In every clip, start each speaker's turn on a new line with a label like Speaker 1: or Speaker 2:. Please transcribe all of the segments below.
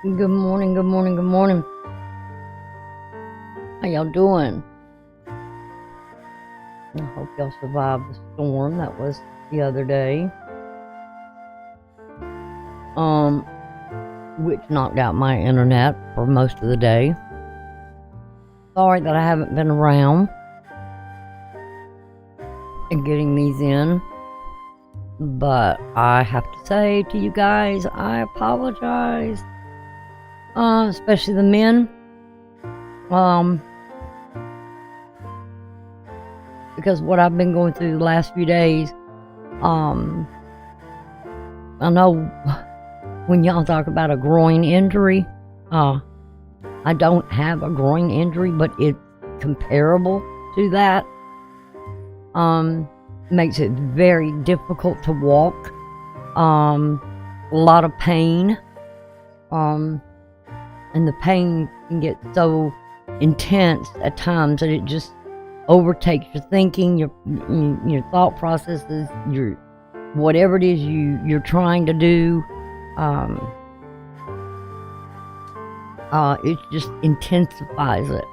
Speaker 1: Good morning, good morning, good morning. How y'all doing? I hope y'all survived the storm that was the other day. Which knocked out my internet for most of the day. Sorry that I haven't been around and getting these in. But I have to say to you guys, I apologize. Especially the men. Because what I've been going through the last few days, I know when y'all talk about a groin injury, I don't have a groin injury, but it's comparable to that. Makes it very difficult to walk. A lot of pain. And the pain can get so intense at times that it just overtakes your thinking, your thought processes, your whatever it is you're trying to do. It just intensifies it.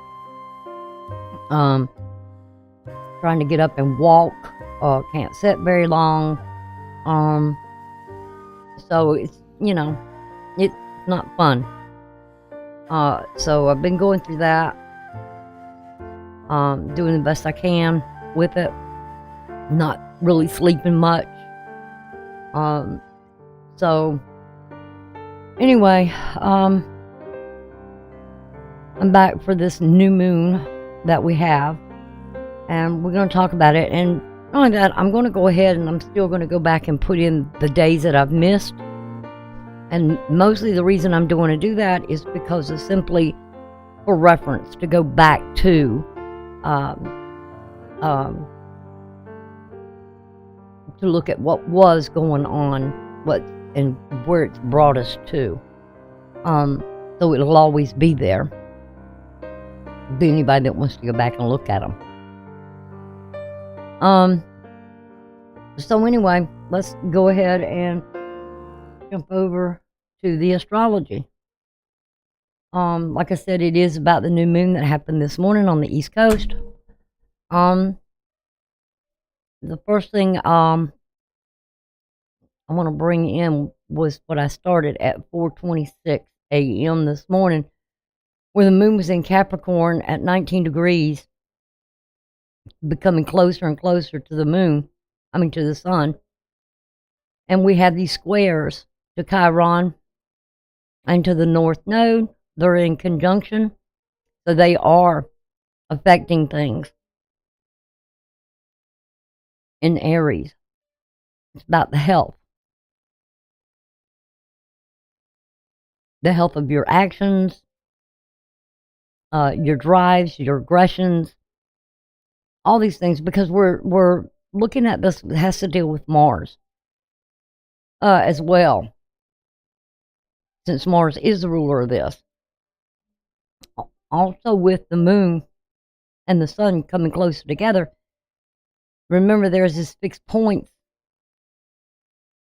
Speaker 1: Trying to get up and walk, can't sit very long. So it's it's not fun. So I've been going through that, doing the best I can with it, not really sleeping much. So anyway, I'm back for this new moon that we have, and we're going to talk about it. And not only that, I'm going to go ahead and I'm still going to go back and put in the days that I've missed. And mostly the reason I'm doing to do that is because of simply for reference to go back to look at what was going on, what and where it's brought us to. So it'll always be there. To anybody that wants to go back and look at them. So anyway, let's go ahead and jump over to the astrology. Like I said, it is about the new moon that happened this morning on the East Coast. The first thing I want to bring in was what I started at 4:26 a.m. this morning, where the moon was in Capricorn at 19 degrees, becoming closer and closer to to the sun. And we have these squares to Chiron and to the North Node. They're in conjunction, so they are affecting things in Aries. It's about the health of your actions, your drives, your aggressions, all these things, because we're looking at this that has to deal with Mars as well, since Mars is the ruler of this. Also with the moon and the sun coming closer together, remember there's this fixed point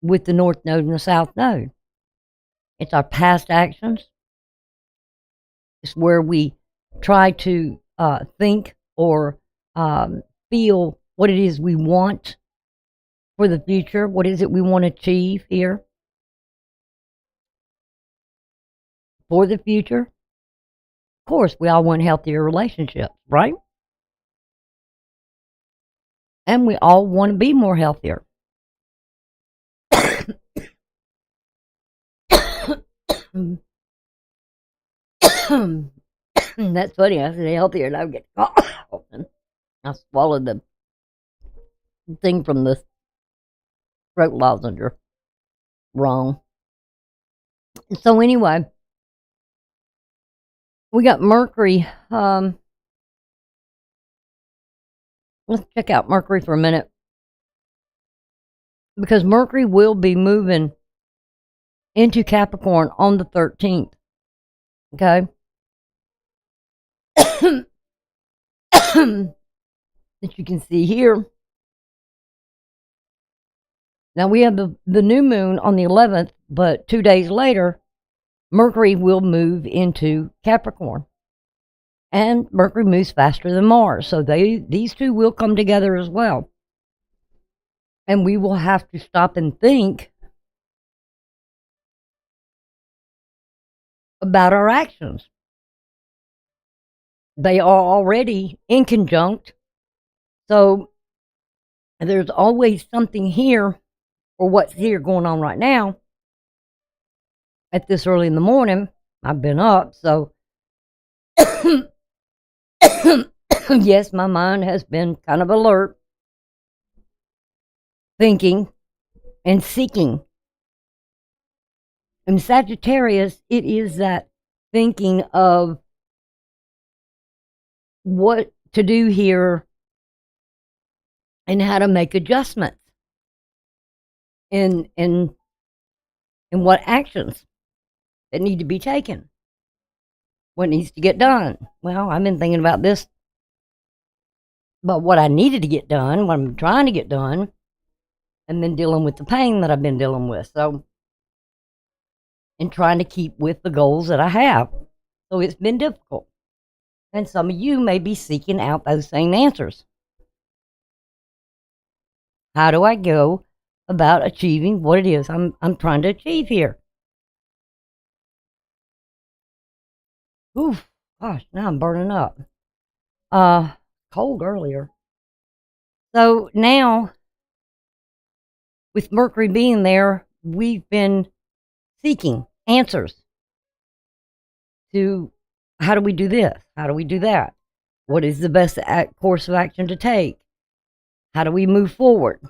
Speaker 1: with the North Node and the South Node. It's our past actions. It's where we try to think or feel what it is we want for the future. What is it we want to achieve here for the future? Of course, we all want healthier relationships, right? And we all want to be more healthier. That's funny. I said healthier and I get coughing. I swallowed the thing from the throat lozenge wrong. So anyway, we got Mercury. Let's check out Mercury for a minute, because Mercury will be moving into Capricorn on the 13th. Okay. That you can see here. Now we have the new moon on the 11th, but 2 days later, Mercury will move into Capricorn. And Mercury moves faster than Mars, so these two will come together as well. And we will have to stop and think about our actions. They are already in conjunct, so there's always something here, or what's here going on right now. At this early in the morning, I've been up, so yes, my mind has been kind of alert, thinking and seeking. In Sagittarius, it is that thinking of what to do here and how to make adjustments in what actions that need to be taken, what needs to get done. Well, I've been thinking about this, about what I needed to get done, what I'm trying to get done, and then dealing with the pain that I've been dealing with. So, and trying to keep with the goals that I have. So it's been difficult. And some of you may be seeking out those same answers. How do I go about achieving what it is I'm trying to achieve here? Oof, gosh, now I'm burning up. Cold earlier. So now, with Mercury being there, we've been seeking answers to how do we do this? How do we do that? What is the best course of action to take? How do we move forward?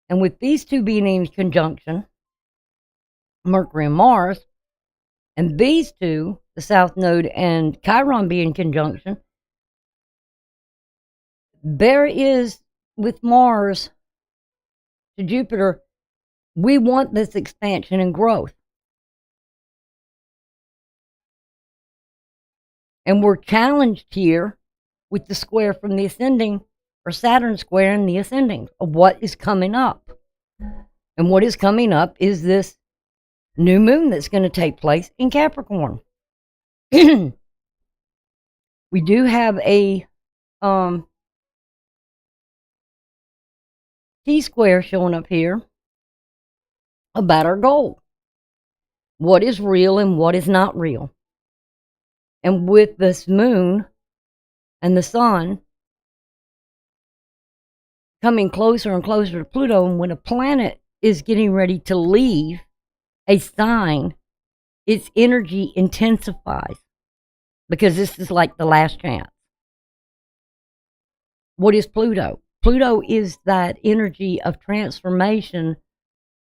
Speaker 1: And with these two being in conjunction, Mercury and Mars, and these two, the South Node and Chiron being in conjunction, there is, with Mars to Jupiter, we want this expansion and growth. And we're challenged here with the square from the ascending, or Saturn square in the ascending, of what is coming up. And what is coming up is this new moon that's going to take place in Capricorn. We do have a T-square showing up here about our goal. What is real and what is not real. And with this moon and the sun coming closer and closer to Pluto, and when a planet is getting ready to leave a sign, its energy intensifies, because this is like the last chance. What is Pluto? Pluto is that energy of transformation,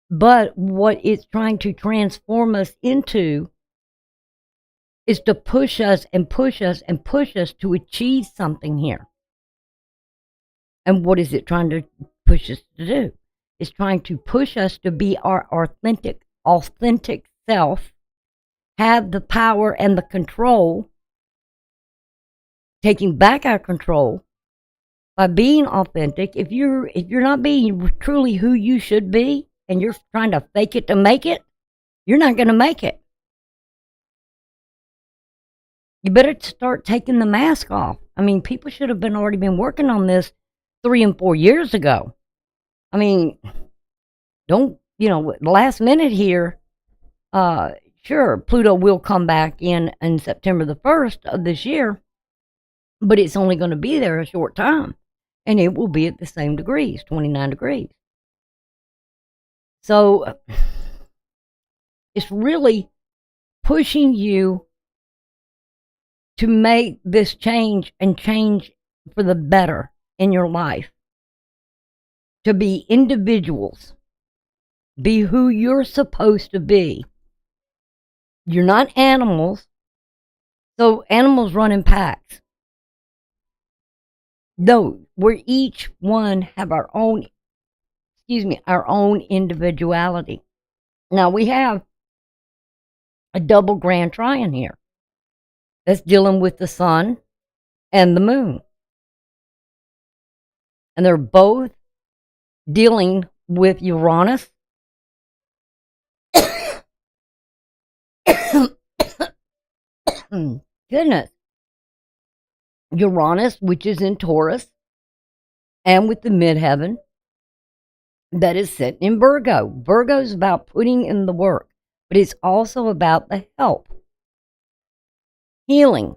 Speaker 1: but what it's trying to transform us into is to push us and push us and push us to achieve something here. And what is it trying to push us to do? It's trying to push us to be our authentic self, have the power and the control, taking back our control by being authentic. If you're not being truly who you should be, and you're trying to fake it to make it, you're not going to make it. You better start taking the mask off. I mean, people should have already been working on this 3 and 4 years ago. I mean, don't, last minute here, sure, Pluto will come back in September the 1st of this year, but it's only going to be there a short time, and it will be at the same degrees, 29 degrees. So it's really pushing you to make this change, and change for the better in your life. To be individuals. Be who you're supposed to be. You're not animals. So animals run in packs. No, we're each one have our own individuality. Now we have a double grand trine here that's dealing with the sun and the moon. And they're both dealing with Uranus Goodness. Uranus, which is in Taurus, and with the midheaven that is sitting in Virgo. Virgo is about putting in the work, but it's also about the help, healing.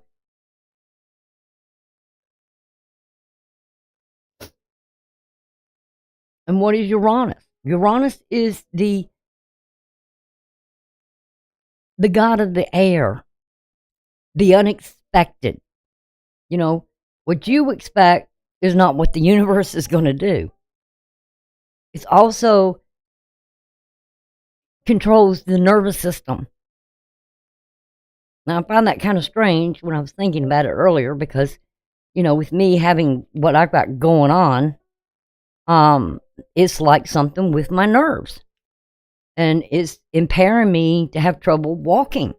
Speaker 1: And what is Uranus? Uranus is the god of the air, the unexpected. You know, what you expect is not what the universe is going to do. It's also controls the nervous system. Now, I find that kind of strange when I was thinking about it earlier because, with me having what I've got going on, it's like something with my nerves. And it's impairing me to have trouble walking.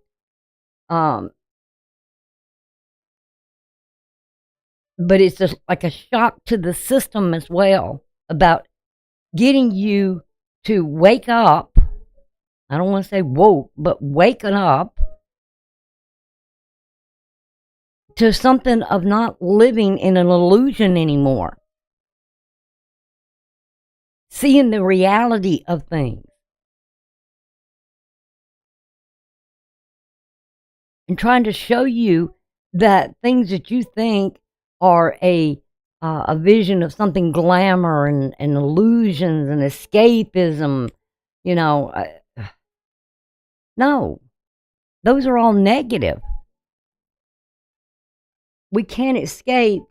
Speaker 1: But it's just like a shock to the system as well about getting you to wake up. I don't want to say woke, but waking up to something of not living in an illusion anymore. Seeing the reality of things. And trying to show you that things that you think are a vision of something glamour and illusions and escapism, no, those are all negative. We can't escape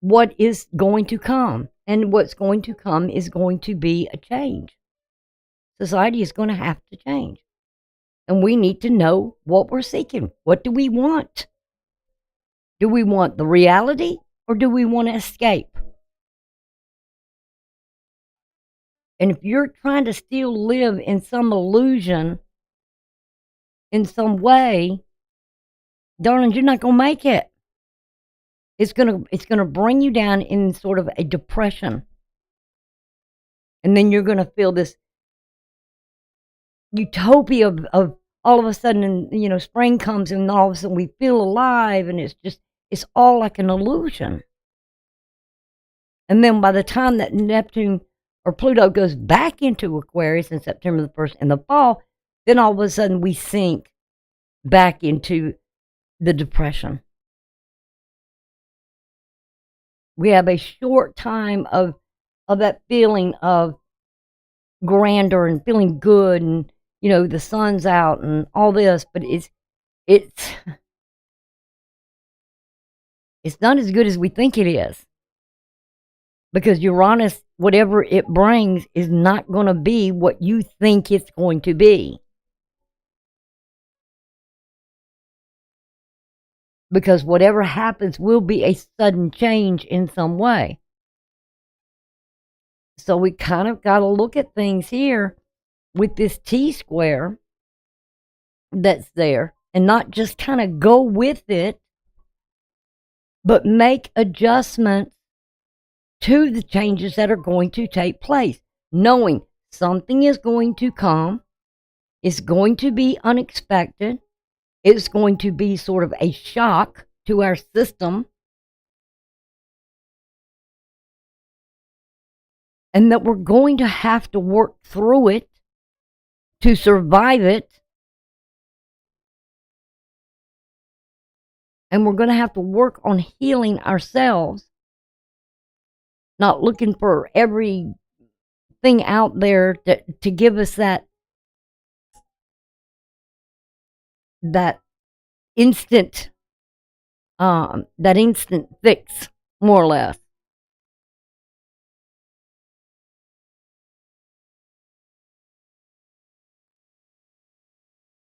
Speaker 1: what is going to come, and what's going to come is going to be a change. Society is going to have to change, and we need to know what we're seeking. What do we want? Do we want the reality, or do we want to escape? And if you're trying to still live in some illusion, in some way, darling, you're not going to make it. It's gonna bring you down in sort of a depression. And then you're going to feel this utopia of all of a sudden, and spring comes and all of a sudden we feel alive, and it's all like an illusion. And then by the time that Neptune or Pluto goes back into Aquarius in September the 1st in the fall, then all of a sudden we sink back into the depression. We have a short time of that feeling of grandeur and feeling good, and the sun's out and all this, but it's not as good as we think it is, because Uranus, whatever it brings, is not going to be what you think it's going to be, because whatever happens will be a sudden change in some way. So we kind of got to look at things here with this T-square that's there, and not just kind of go with it, but make adjustments to the changes that are going to take place, knowing something is going to come, it's going to be unexpected, it's going to be sort of a shock to our system, and that we're going to have to work through it to survive it. And we're going to have to work on healing ourselves, not looking for everything out there to give us that instant fix, more or less.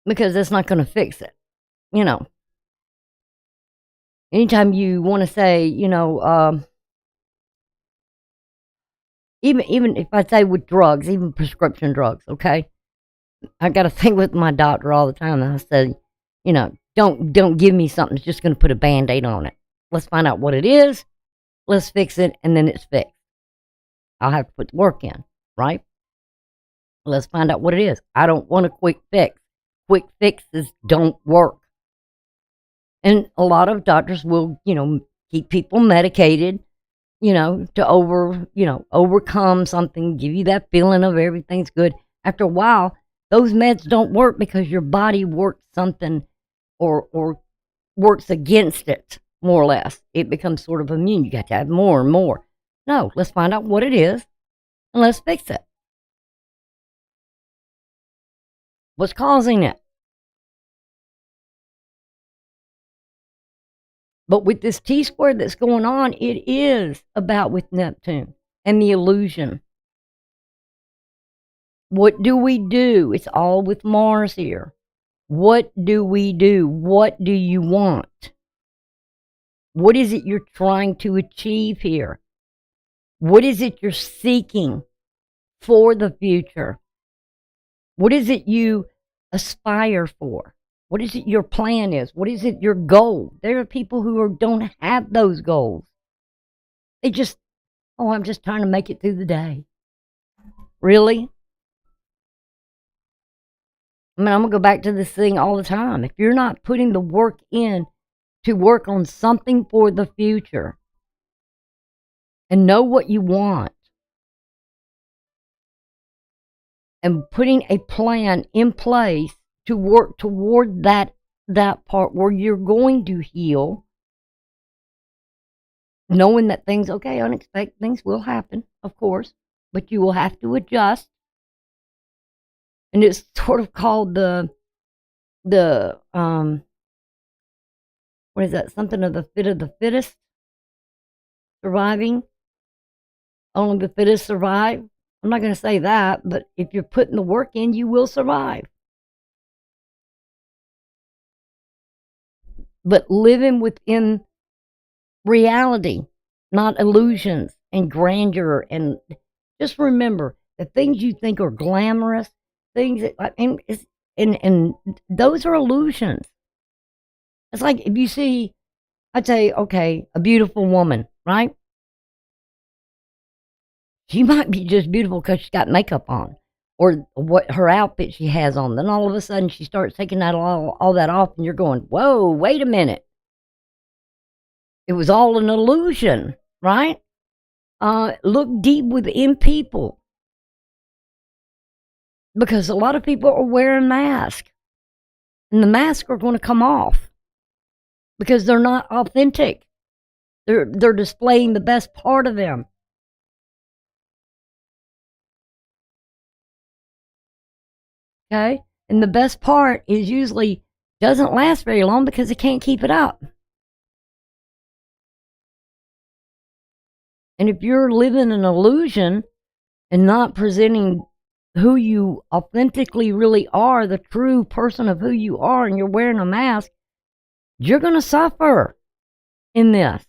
Speaker 1: Because that's not going to fix it. Anytime you want to say, even if I say with drugs, even prescription drugs, okay? I got to think with my doctor all the time. And I said, don't give me something that's just going to put a Band-Aid on it. Let's find out what it is. Let's fix it, and then it's fixed. I'll have to put the work in, right? Let's find out what it is. I don't want a quick fix. Quick fixes don't work. And a lot of doctors will, keep people medicated, to overcome something, give you that feeling of everything's good. After a while, those meds don't work because your body works something or works against it, more or less. It becomes sort of immune. You got to have more and more. No, let's find out what it is and let's fix it. What's causing it? But with this T-squared that's going on, it is about with Neptune and the illusion. What do we do? It's all with Mars here. What do we do? What do you want? What is it you're trying to achieve here? What is it you're seeking for the future? What is it you aspire for? What is it your plan is? What is it your goal? There are people who don't have those goals. They just, I'm just trying to make it through the day. Really? I mean, I'm going to go back to this thing all the time. If you're not putting the work in to work on something for the future and know what you want and putting a plan in place to work toward that part where you're going to heal, knowing that things, unexpected things will happen, of course, but you will have to adjust. And it's sort of called the what is that? Something of the fittest, surviving. Only the fittest survive. I'm not going to say that, but if you're putting the work in, you will survive. But living within reality, not illusions and grandeur. And just remember, the things you think are glamorous, things that, and those are illusions. It's like if you see, I'd say, okay, a beautiful woman, right? She might be just beautiful because she's got makeup on, or what her outfit she has on. Then all of a sudden she starts taking that all that off, and you're going, whoa, wait a minute. It was all an illusion, right? Look deep within people, because a lot of people are wearing masks, and the masks are going to come off because they're not authentic. They're displaying the best part of them. Okay? And the best part is usually doesn't last very long because they can't keep it up. And if you're living an illusion and not presenting who you authentically really are, the true person of who you are, and you're wearing a mask, you're going to suffer in this.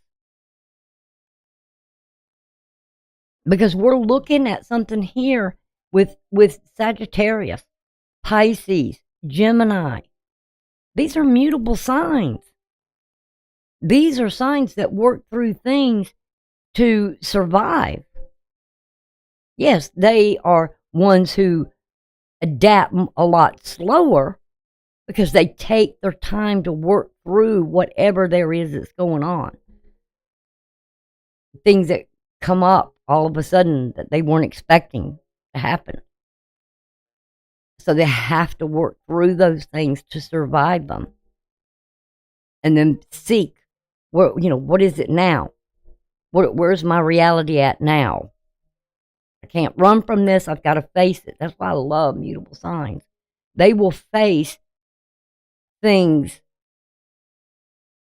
Speaker 1: Because we're looking at something here with Sagittarius, Pisces, Gemini. These are mutable signs. These are signs that work through things to survive. Yes, they are ones who adapt a lot slower because they take their time to work through whatever there is that's going on. Things that come up all of a sudden that they weren't expecting to happen. So they have to work through those things to survive them. And then seek, what is it now? Where's my reality at now? I can't run from this. I've got to face it. That's why I love mutable signs. They will face things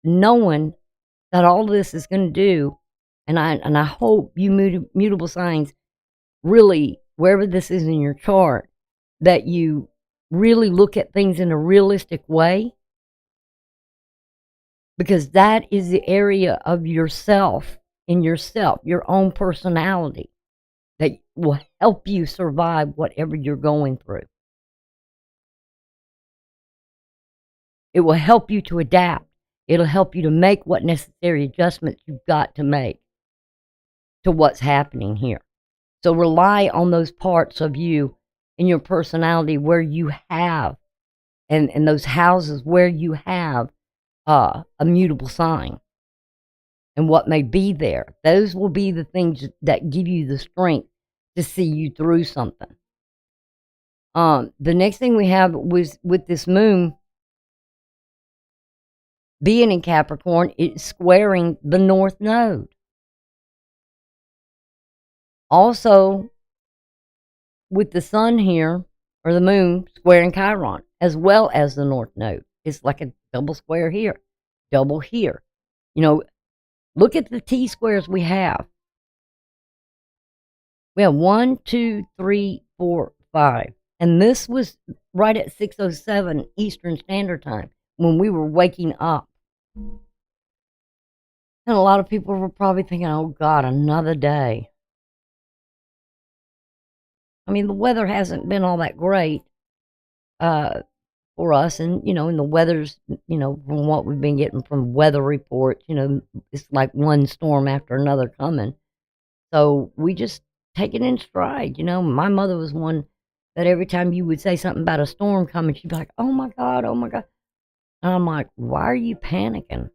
Speaker 1: knowing that all this is going to do. And I hope you mutable signs really, wherever this is in your chart, that you really look at things in a realistic way, because that is the area of yourself, your own personality, that will help you survive whatever you're going through. It will help you to adapt. It'll help you to make what necessary adjustments you've got to make to what's happening here. So rely on those parts of you in your personality where you have, and those houses where you have a mutable sign and what may be there. Those will be the things that give you the strength to see you through something. The next thing we have was with this moon being in Capricorn, it's squaring the North Node. Also, with the sun here, or the moon, squaring Chiron, as well as the North Node. It's like a double square here, double here. You know, look at the T-squares we have. We have 1, 2, 3, 4, 5. And this was right at 6:07 Eastern Standard Time when we were waking up. And a lot of people were probably thinking, oh, God, another day. I mean, the weather hasn't been all that great for us. And, and the weather's, from what we've been getting from weather reports, it's like one storm after another coming. So we just take it in stride. My mother was one that every time you would say something about a storm coming, she'd be like, oh, my God, oh, my God. And I'm like, why are you panicking?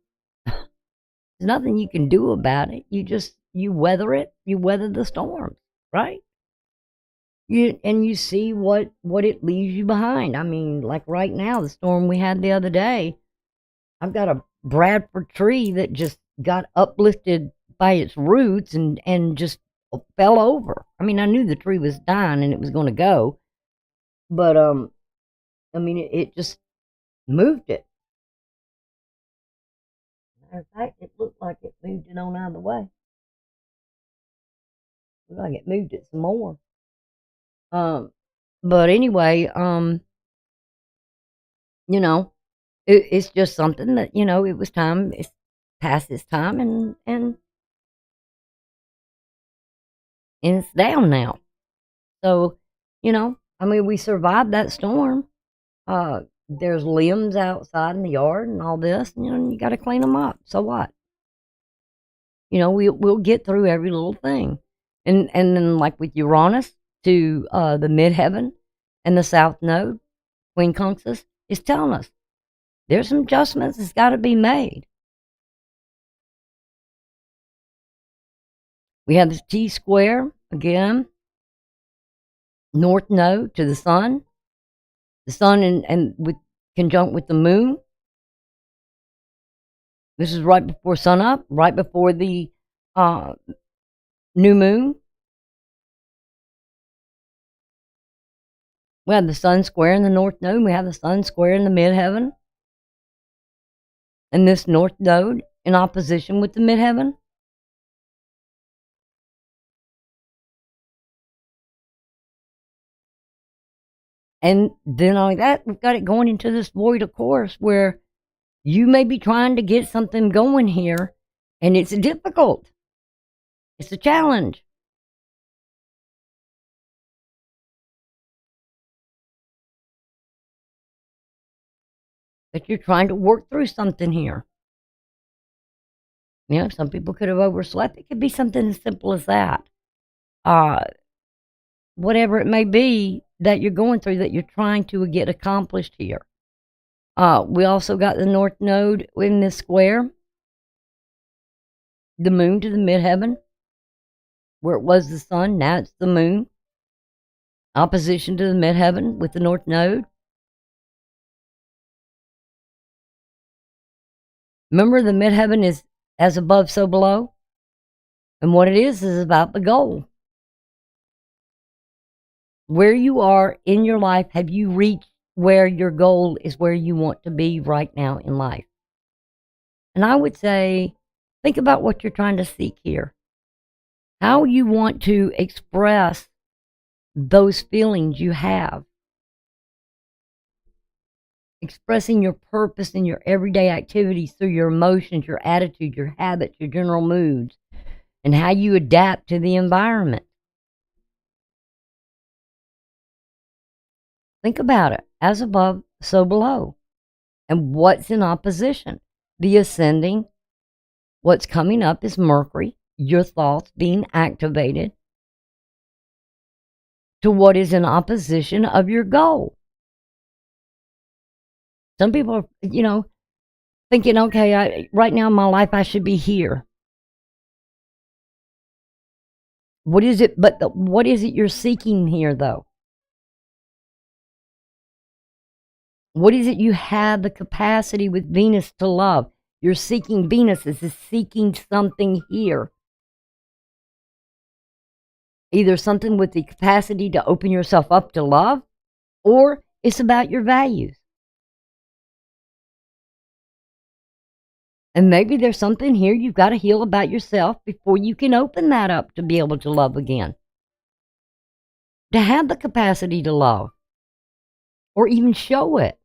Speaker 1: There's nothing you can do about it. You weather it. You weather the storms, right? You see what it leaves you behind. I mean, like right now, the storm we had the other day, I've got a Bradford tree that just got uplifted by its roots and just fell over. I mean, I knew the tree was dying and it was going to go, but I mean, it just moved it. Matter of fact, it looked like it moved it on out of the way. Looked like it moved it some more. But anyway, it's just something that it was time. It's past its time, and it's down now. So, I mean, we survived that storm. There's limbs outside in the yard and all this. And, you got to clean them up. So what? We'll get through every little thing. And then, like with Uranus to the midheaven and the South Node, Quincunxus is telling us there's some adjustments that's got to be made. We have this T square again, North Node to the Sun and with conjunct with the Moon. This is right before sunup, right before the new moon. We have the Sun square in the North Node. We have the Sun square in the midheaven. And this North Node in opposition with the midheaven. And then not only that, we've got it going into this void of course where you may be trying to get something going here, and it's difficult. It's a challenge. That you're trying to work through something here. Some people could have overslept. It could be something as simple as that. Whatever it may be that you're going through that you're trying to get accomplished here. We also got the North Node in this square. The Moon to the midheaven. Where it was the Sun, now it's the Moon. Opposition to the midheaven with the North Node. Remember, the midheaven is as above, so below. And what it is about the goal. Where you are in your life, have you reached where your goal is where you want to be right now in life? And I would say, think about what you're trying to seek here. How you want to express those feelings you have. Expressing your purpose in your everyday activities through your emotions, your attitude, your habits, your general moods, and how you adapt to the environment. Think about it. As above, so below. And what's in opposition? The ascending. What's coming up is Mercury, your thoughts being activated to what is in opposition of your goal. Some people, thinking, okay, right now in my life I should be here. What is it? But what is it you're seeking here, though? What is it you have the capacity with Venus to love? You're seeking Venus. This is seeking something here. Either something with the capacity to open yourself up to love, or it's about your values. And maybe there's something here you've got to heal about yourself before you can open that up to be able to love again. To have the capacity to love, or even show it.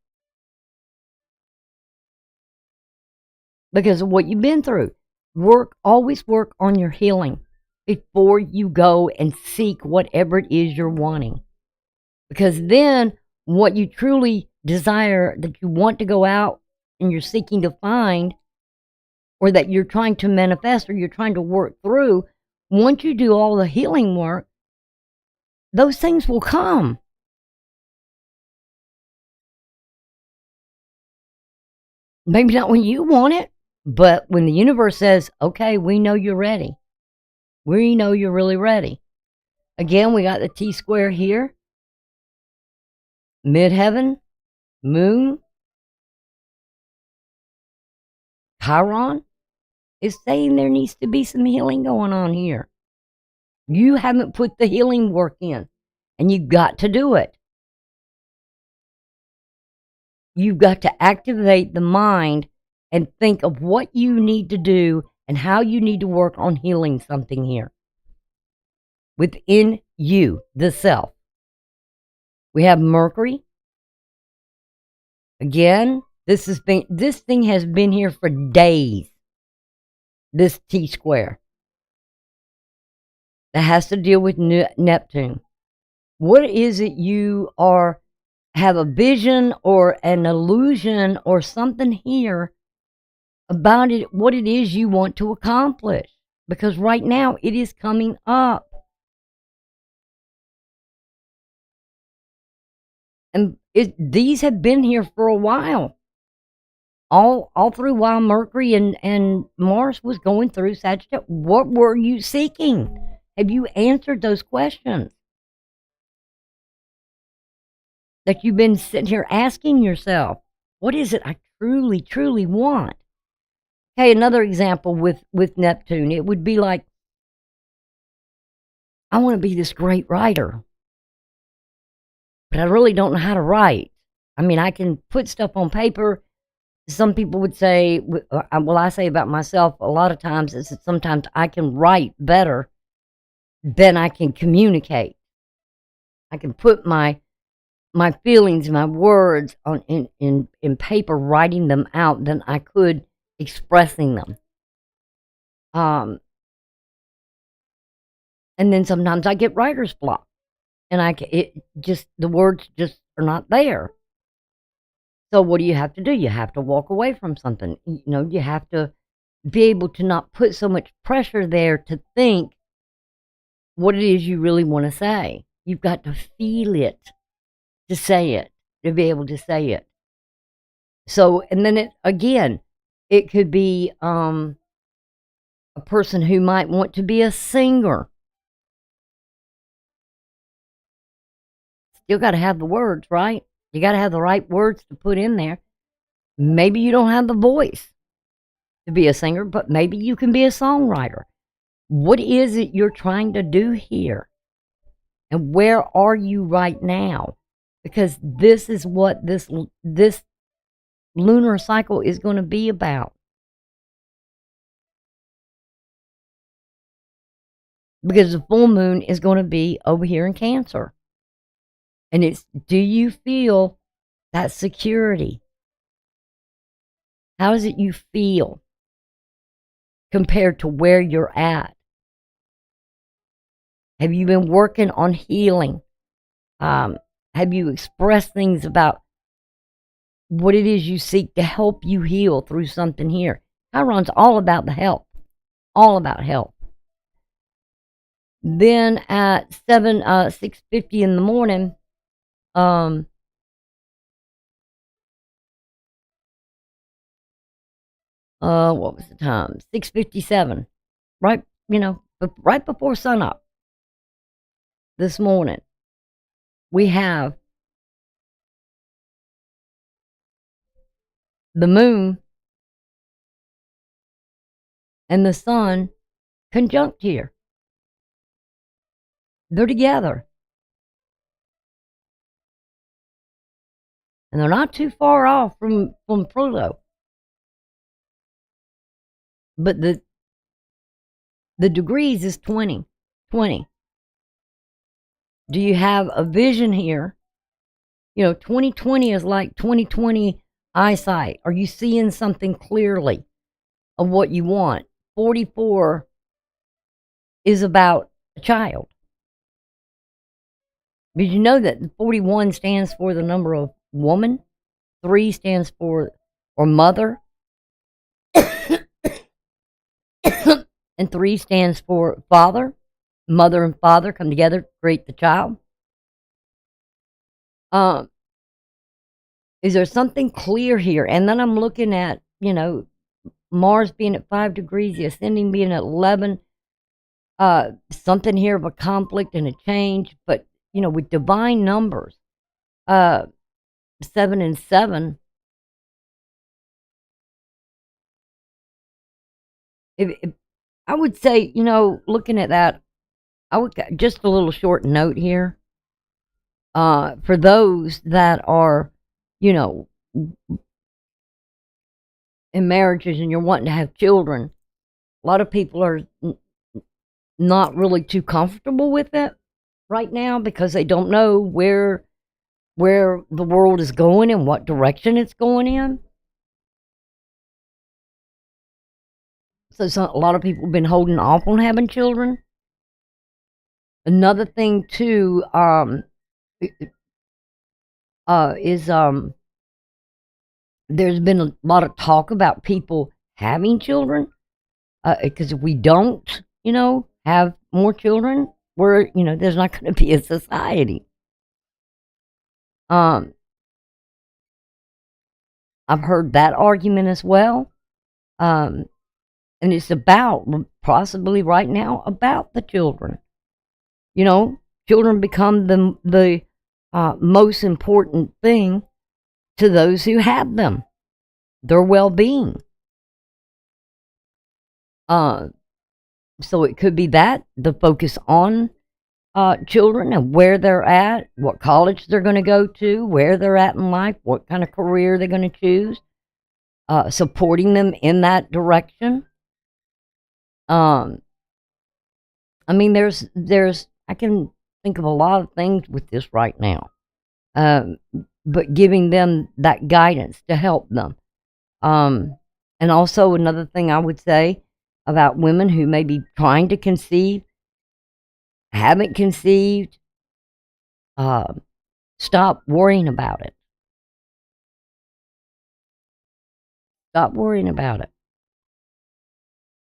Speaker 1: Because of what you've been through. Always work on your healing before you go and seek whatever it is you're wanting. Because then what you truly desire, that you want to go out and you're seeking to find, or that you're trying to manifest, or you're trying to work through, once you do all the healing work, those things will come. Maybe not when you want it, but when the universe says, okay, we know you're ready. We know you're really ready. Again, we got the T-square here. Midheaven, Moon, Chiron is saying there needs to be some healing going on here. You haven't put the healing work in, and you've got to do it. You've got to activate the mind and think of what you need to do and how you need to work on healing something here within you, the self. We have Mercury. Again, this thing has been here for days. This T-square that has to deal with Neptune. What is it you have a vision or an illusion or something here about it, what it is you want to accomplish? Because right now it is coming up. And these have been here for a while. All through while Mercury and Mars was going through Sagittarius. What were you seeking? Have you answered those questions that you've been sitting here asking yourself? What is it I truly, truly want? Okay, another example with Neptune. It would be like, I want to be this great writer, but I really don't know how to write. I mean, I can put stuff on paper. Some people would say, well, I say about myself a lot of times is that sometimes I can write better than I can communicate. I can put my feelings, my words on in paper, writing them out than I could expressing them. And then sometimes I get writer's block, and the words just are not there. So what do you have to do? You have to walk away from something. You have to be able to not put so much pressure there to think what it is you really want to say. You've got to feel it to say it, to be able to say it. So, and then it could be a person who might want to be a singer. Still got to have the words, right? You got to have the right words to put in there. Maybe you don't have the voice to be a singer, but maybe you can be a songwriter. What is it you're trying to do here? And where are you right now? Because this is what this lunar cycle is going to be about. Because the full moon is going to be over here in Cancer. And it's, do you feel that security? How does it you feel compared to where you're at? Have you been working on healing? Have you expressed things about what it is you seek to help you heal through something here? Chiron's all about the help. All about help. Then at 6:50 in the morning, what was the time? 6:57. Right, right before sunup this morning. We have the moon and the sun conjunct here. They're together. And they're not too far off from Pluto. But the degrees is 20. 20. Do you have a vision here? 2020 is like 2020 eyesight. Are you seeing something clearly of what you want? 44 is about a child. Did you know that 41 stands for the number of woman? 3 stands for or mother. And 3 stands for father. Mother and father come together, create the child. Is there something clear here? And then I'm looking at, Mars being at 5 degrees, the ascending being at 11. Something here of a conflict and a change. But, with divine numbers, 7 and 7, if I would say, looking at that, I would just a little short note here. For those that are, in marriages and you're wanting to have children, a lot of people are not really too comfortable with it right now because they don't know where the world is going and what direction it's going in. So a lot of people have been holding off on having children. Another thing too is there's been a lot of talk about people having children because if we don't, have more children, there's not going to be a society. I've heard that argument as well. And it's about, possibly right now, about the children. Children become the most important thing to those who have them, their well-being. So it could be that, the focus on children and where they're at, what college they're going to go to, where they're at in life, what kind of career they're going to choose, supporting them in that direction. I mean, there's I can think of a lot of things with this right now, but giving them that guidance to help them. And also another thing I would say about women who may be trying to conceive, haven't conceived, stop worrying about it. Stop worrying about it.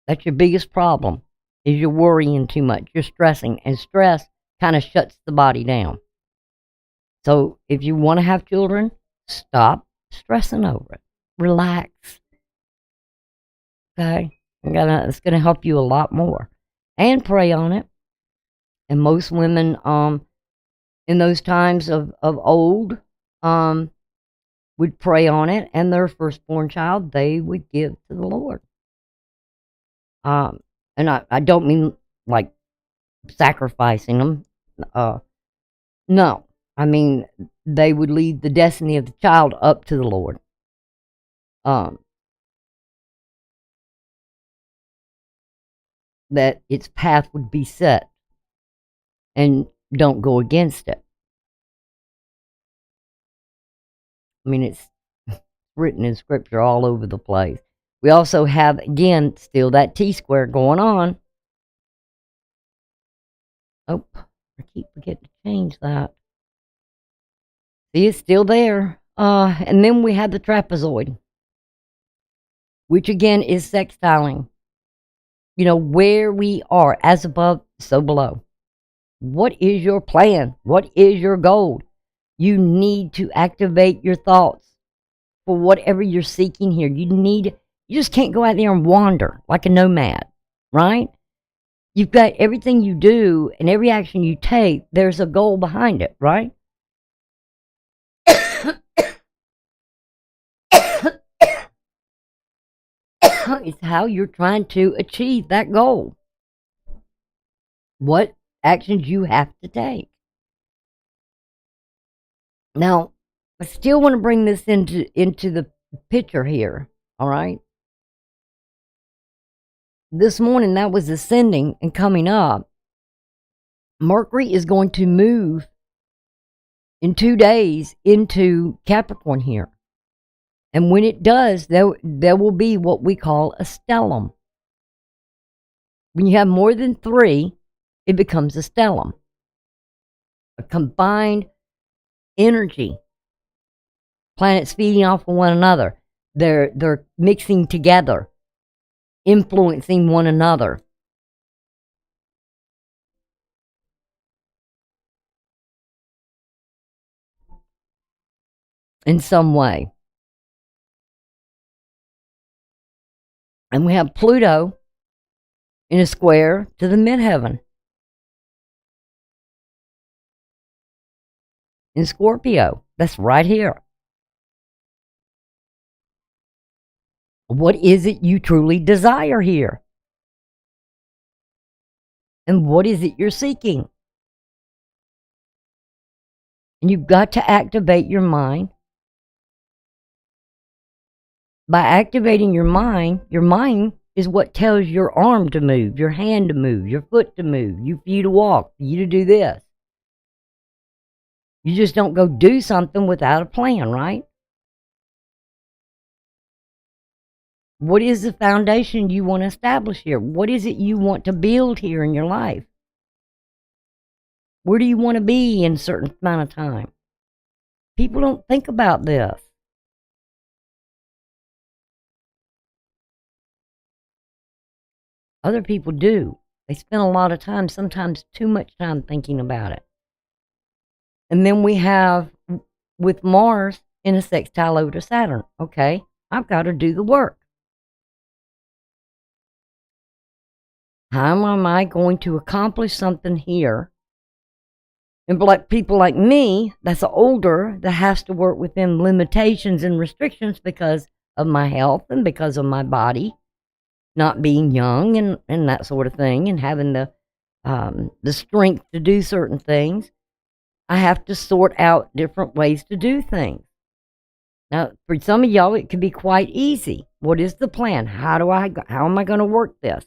Speaker 1: That's your biggest problem, is you're worrying too much. You're stressing, and stress kind of shuts the body down. So if you want to have children, stop stressing over it. Relax. Okay? It's going to help you a lot more. And pray on it. And most women in those times of old would pray on it, and their firstborn child they would give to the Lord. And I don't mean like sacrificing them. No. I mean, they would leave the destiny of the child up to the Lord. That its path would be set, and don't go against it. I mean, it's written in scripture all over the place. We also have, again, still that T-square going on. Oh, I keep forgetting to change that. See, it's still there. And then we have the trapezoid, which again is sextiling. Where we are, as above, so below. What is your plan? What is your goal? You need to activate your thoughts for whatever you're seeking here. You need You just can't go out there and wander like a nomad, right? You've got everything you do and every action you take, there's a goal behind it, right? It's how you're trying to achieve that goal. What actions you have to take. Now, I still want to bring this into the picture here, all right? This morning that was ascending and coming up. Mercury is going to move in 2 days into Capricorn here. And when it does, there will be what we call a stellium. When you have more than 3, it becomes a stellium. A combined energy. Planets feeding off of one another. They're mixing together, influencing one another. In some way. And we have Pluto in a square to the midheaven. In Scorpio. That's right here. What is it you truly desire here? And what is it you're seeking? And you've got to activate your mind. By activating your mind is what tells your arm to move, your hand to move, your foot to move, for you to walk, for you to do this. You just don't go do something without a plan, right? What is the foundation you want to establish here? What is it you want to build here in your life? Where do you want to be in a certain amount of time? People don't think about this. Other people do. They spend a lot of time, sometimes too much time thinking about it. And then we have, with Mars in a sextile over to Saturn, okay, I've got to do the work. How am I going to accomplish something here? And like people like me, that's older, that has to work within limitations and restrictions because of my health and because of my body not being young and that sort of thing, and having the strength to do certain things. I have to sort out different ways to do things. Now, for some of y'all, it could be quite easy. What is the plan? How am I going to work this?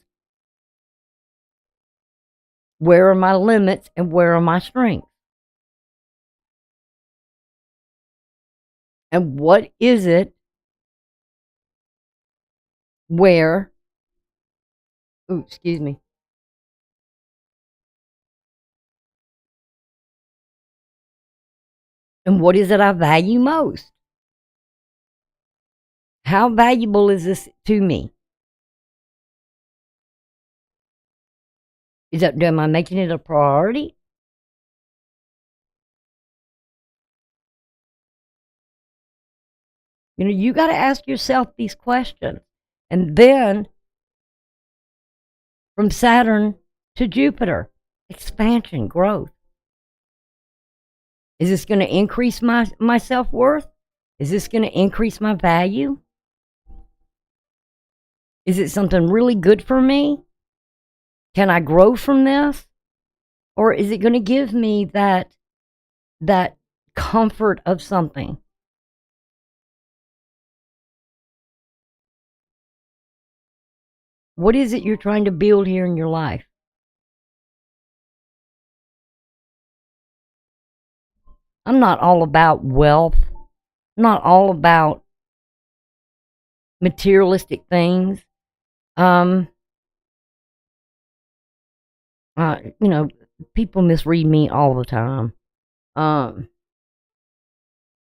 Speaker 1: Where are my limits and where are my strengths? And what is it where, excuse me. And what is it I value most? How valuable is this to me? Am I making it a priority? You got to ask yourself these questions. And then, from Saturn to Jupiter, expansion, growth. Is this going to increase my self-worth? Is this going to increase my value? Is it something really good for me? Can I grow from this? Or is it going to give me that comfort of something? What is it you're trying to build here in your life? I'm not all about wealth. I'm not all about materialistic things. People misread me all the time. And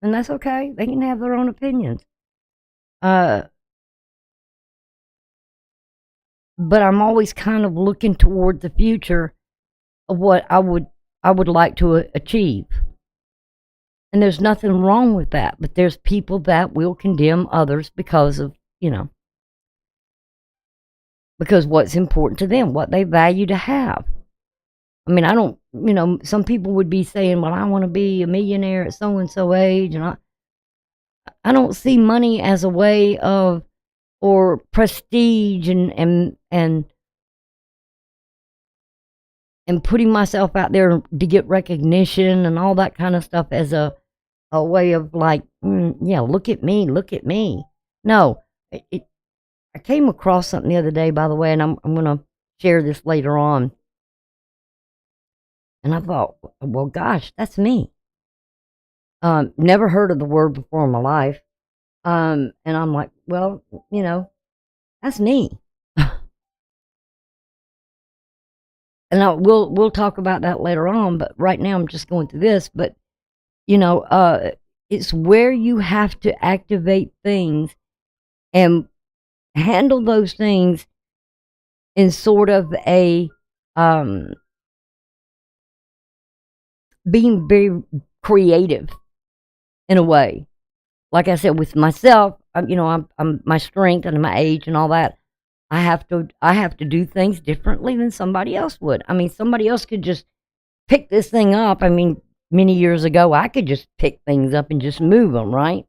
Speaker 1: that's okay. They can have their own opinions. But I'm always kind of looking toward the future of what I would like to achieve. And there's nothing wrong with that, but there's people that will condemn others because of, because what's important to them, what they value to have. I mean, I don't, some people would be saying, well, I want to be a millionaire at so and so age. And I don't see money as a way of, or prestige and putting myself out there to get recognition and all that kind of stuff as a way of like, yeah, look at me, look at me. No, I came across something the other day, by the way, and I'm going to share this later on. And I thought, well, gosh, that's me. Never heard of the word before in my life. And I'm like, well, that's me. And we'll talk about that later on, but right now I'm just going through this. But it's where you have to activate things and handle those things in sort of a being very creative in a way. Like I said, with myself, I'm my strength and my age and all that. I have to do things differently than somebody else would. I mean, somebody else could just pick this thing up. I mean, many years ago, I could just pick things up and just move them, right?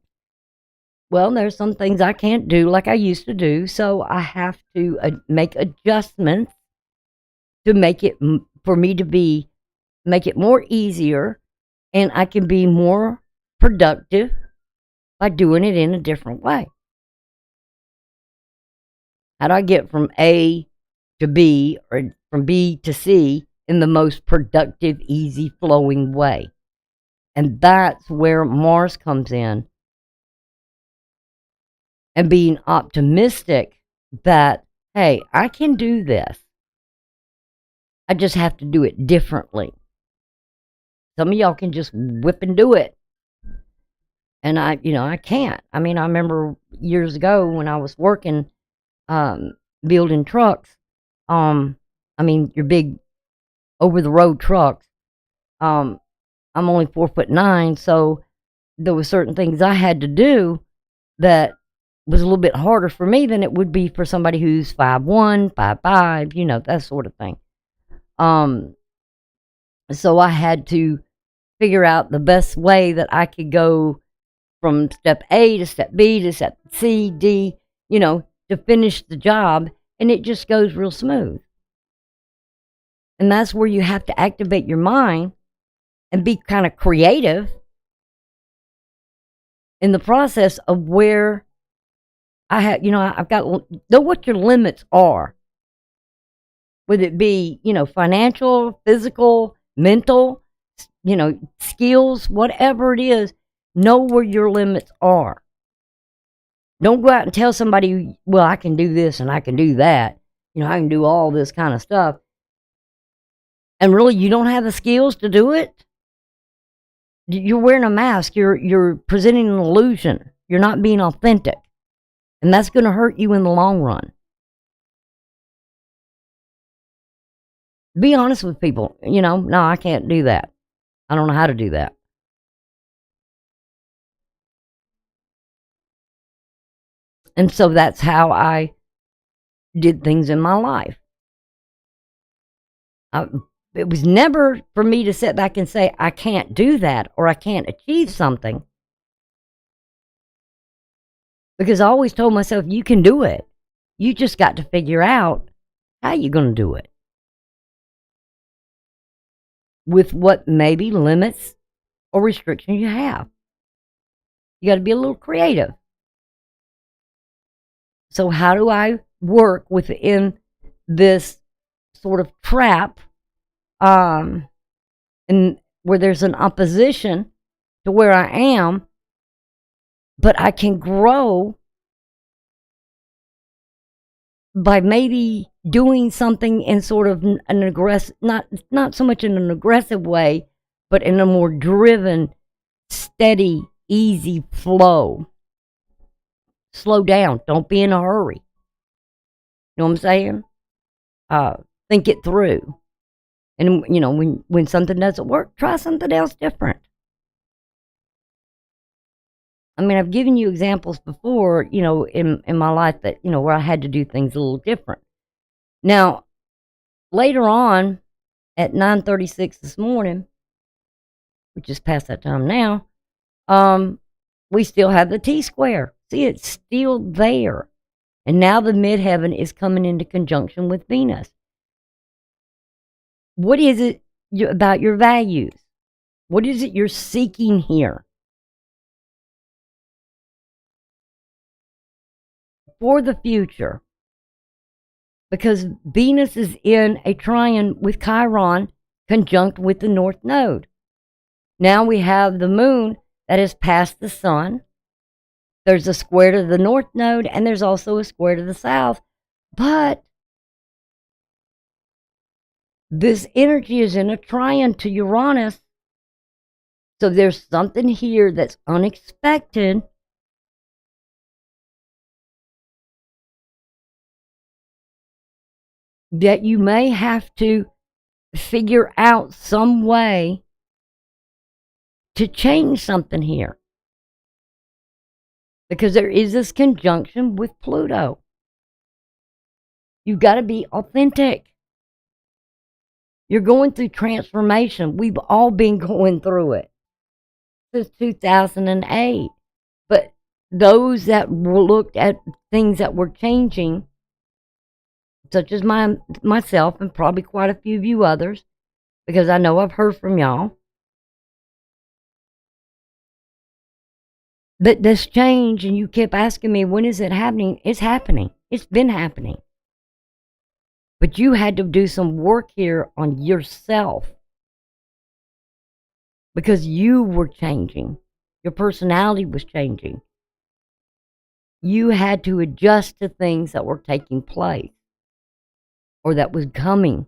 Speaker 1: Well, there's some things I can't do like I used to do, so I have to make adjustments to make it for me to make it more easier, and I can be more productive by doing it in a different way. How do I get from A to B or from B to C in the most productive, easy flowing way? And that's where Mars comes in. And being optimistic that, hey, I can do this. I just have to do it differently. Some of y'all can just whip and do it. And I can't. I mean, I remember years ago when I was working, building trucks, your big over the road trucks. I'm only 4'9", so there were certain things I had to do that was a little bit harder for me than it would be for somebody who's 5'1", 5'5", that sort of thing. So I had to figure out the best way that I could go from step A to step B to step C, D, to finish the job, and it just goes real smooth. And that's where you have to activate your mind and be kind of creative in the process of where I've got know what your limits are. Whether it be, financial, physical, mental, skills, whatever it is, know where your limits are. Don't go out and tell somebody, well, I can do this and I can do that. I can do all this kind of stuff. And really, you don't have the skills to do it. You're wearing a mask. You're presenting an illusion. You're not being authentic. And that's going to hurt you in the long run. Be honest with people. No, I can't do that. I don't know how to do that. And so that's how I did things in my life. It was never for me to sit back and say, I can't do that or I can't achieve something. Because I always told myself, you can do it. You just got to figure out how you're going to do it. With what maybe limits or restrictions you have. You got to be a little creative. So how do I work within this sort of trap, and where there's an opposition to where I am, but I can grow by maybe doing something in sort of an aggressive, not so much in an aggressive way, but in a more driven, steady, easy flow. Slow down. Don't be in a hurry. You know what I'm saying? Think it through. And, when something doesn't work, try something else different. I mean, I've given you examples before, in my life that, where I had to do things a little different. Now, later on at 9:36 this morning, which is past that time now, we still have the T-square. See, it's still there. And now the midheaven is coming into conjunction with Venus. What is it about your values? What is it you're seeking here? For the future. Because Venus is in a trine with Chiron conjunct with the North Node. Now we have the moon that has passed the sun. There's a square to the North Node, and there's also a square to the South. But this energy is in a trine to Uranus. So there's something here that's unexpected. That you may have to figure out some way to change something here. Because there is this conjunction with Pluto. You've got to be authentic. You're going through transformation. We've all been going through it since 2008. But those that looked at things that were changing, such as myself and probably quite a few of you others, because I know I've heard from y'all, that this change, and you kept asking me, when is it happening? It's happening. It's been happening. But you had to do some work here on yourself because you were changing. Your personality was changing. You had to adjust to things that were taking place or that was coming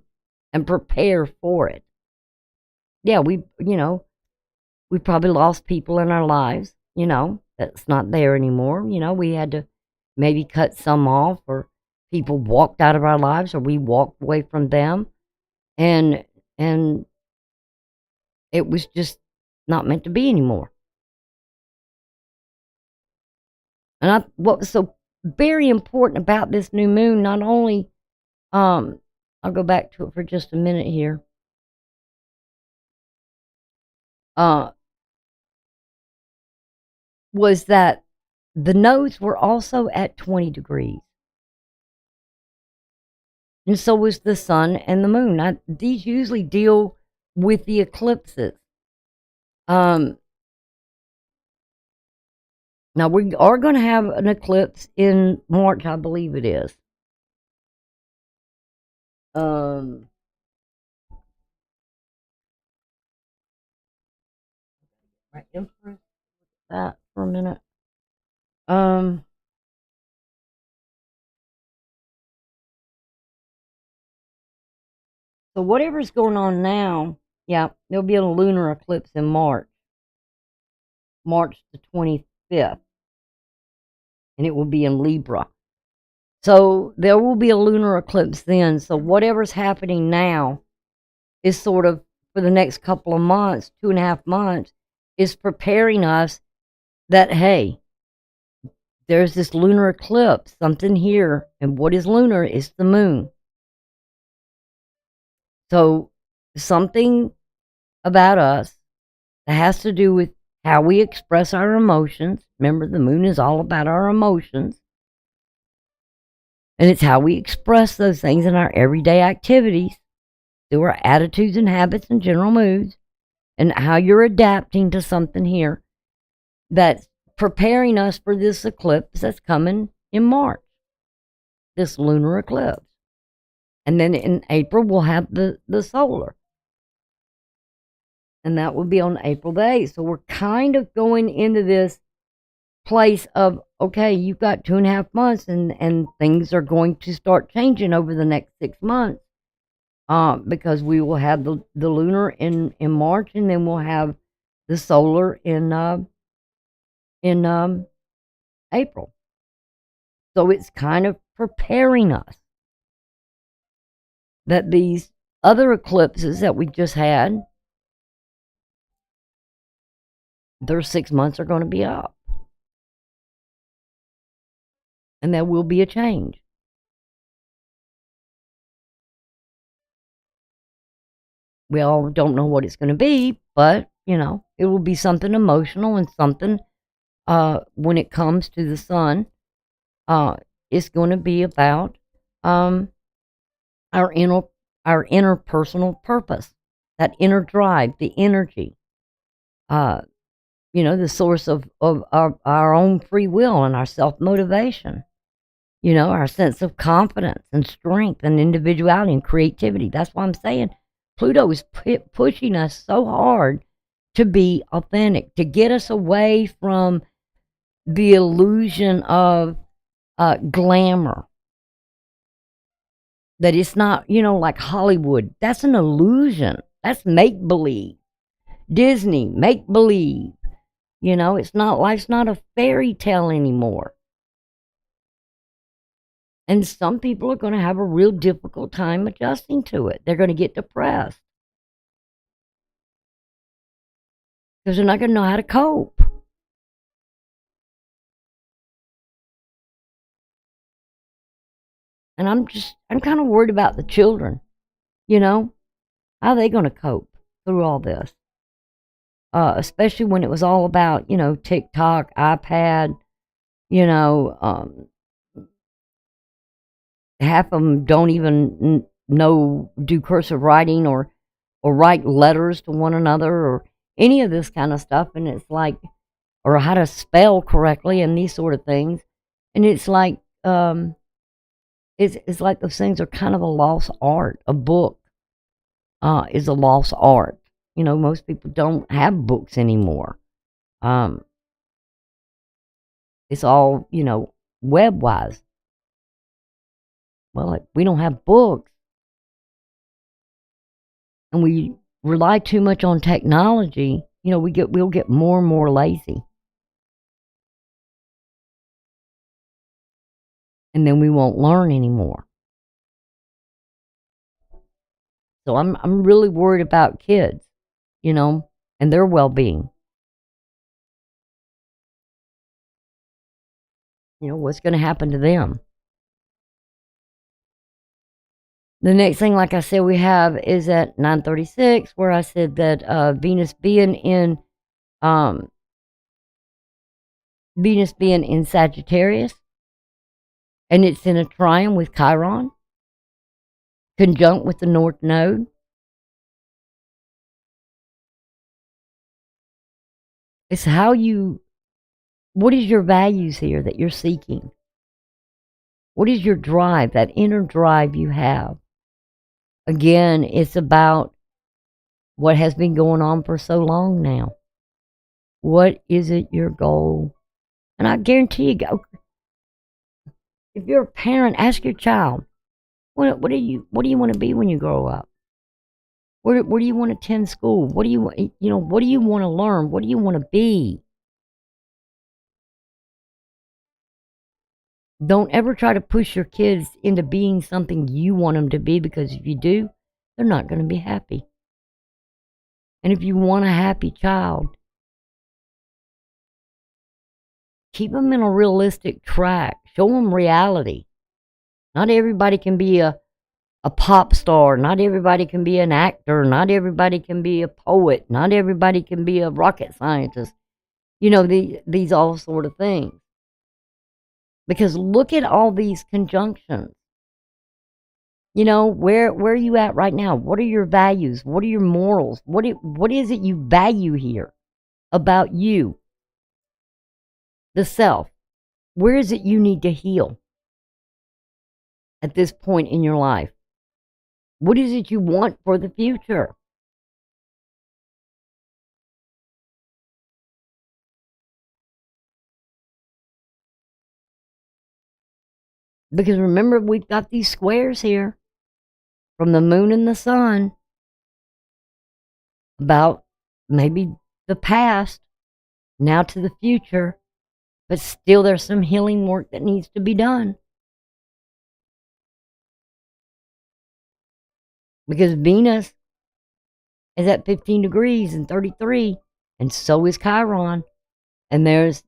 Speaker 1: and prepare for it. Yeah, we probably lost people in our lives, that's not there anymore. We had to maybe cut some off, or people walked out of our lives, or we walked away from them. And it was just not meant to be anymore. And what was so very important about this new moon, not only, I'll go back to it for just a minute here. Was that the nodes were also at 20 degrees. And so was the sun and the moon. These usually deal with the eclipses. Now we are going to have an eclipse in March, I believe it is. Right, infor that for a minute. So whatever's going on now, yeah, there'll be a lunar eclipse in March the 25th, and it will be in Libra. So there will be a lunar eclipse then. So whatever's happening now is sort of, for the next couple of months, 2.5 months, is preparing us that, hey, there's this lunar eclipse, something here. And what is lunar? It's the moon. So something about us that has to do with how we express our emotions. Remember, the moon is all about our emotions. And it's how we express those things in our everyday activities, through our attitudes and habits and general moods, and how you're adapting to something here that's preparing us for this eclipse that's coming in March, this lunar eclipse. And then in April, we'll have the solar. And that will be on April the 8th. So we're kind of going into this place of, okay, you've got 2.5 months, and things are going to start changing over the next 6 months. Because we will have the lunar in March, and then we'll have the solar in April. So it's kind of preparing us that these other eclipses that we just had, their 6 months are going to be up. And there will be a change. We all don't know what it's going to be, but, it will be something emotional and something, when it comes to the sun, it's going to be about, um, our inner, our interpersonal purpose, that inner drive, the energy, uh, the source of our own free will and our self-motivation, our sense of confidence and strength and individuality and creativity. That's why I'm saying Pluto is pushing us so hard to be authentic, to get us away from the illusion of glamour. That it's not, like Hollywood. That's an illusion. That's make believe. Disney, make believe. It's not, life's not a fairy tale anymore. And some people are going to have a real difficult time adjusting to it. They're going to get depressed because they're not going to know how to cope. And I'm kind of worried about the children, how are they going to cope through all this? Especially when it was all about, TikTok, iPad, half of them don't even do cursive writing or write letters to one another or any of this kind of stuff. And it's like, or how to spell correctly and these sort of things. And it's like, it's like those things are kind of a lost art. A book is a lost art. Most people don't have books anymore. It's all, web-wise. Well, we don't have books, and we rely too much on technology, we'll get more and more lazy. And then we won't learn anymore. So I'm really worried about kids, and their well-being. What's going to happen to them? The next thing, like I said, we have is at 9:36, where I said that Venus being in Sagittarius, and it's in a trine with Chiron, conjunct with the North Node. It's what is your values here that you're seeking? What is your drive, that inner drive you have? Again, it's about what has been going on for so long now. What is it, your goal? And I guarantee you, if you're a parent, ask your child, what do you want to be when you grow up? Where do you want to attend school? What do you what do you want to learn? What do you want to be? Don't ever try to push your kids into being something you want them to be, because if you do, they're not going to be happy. And if you want a happy child, keep them in a realistic track. Show them reality. Not everybody can be a pop star. Not everybody can be an actor. Not everybody can be a poet. Not everybody can be a rocket scientist. These all sort of things. Because look at all these conjunctions. Where are you at right now? What are your values? What are your morals? What is it you value here about you? The self. Where is it you need to heal at this point in your life? What is it you want for the future? Because remember, we've got these squares here from the moon and the sun about maybe the past, now to the future, but still there's some healing work that needs to be done. Because Venus is at 15 degrees and 33, and so is Chiron. And there's,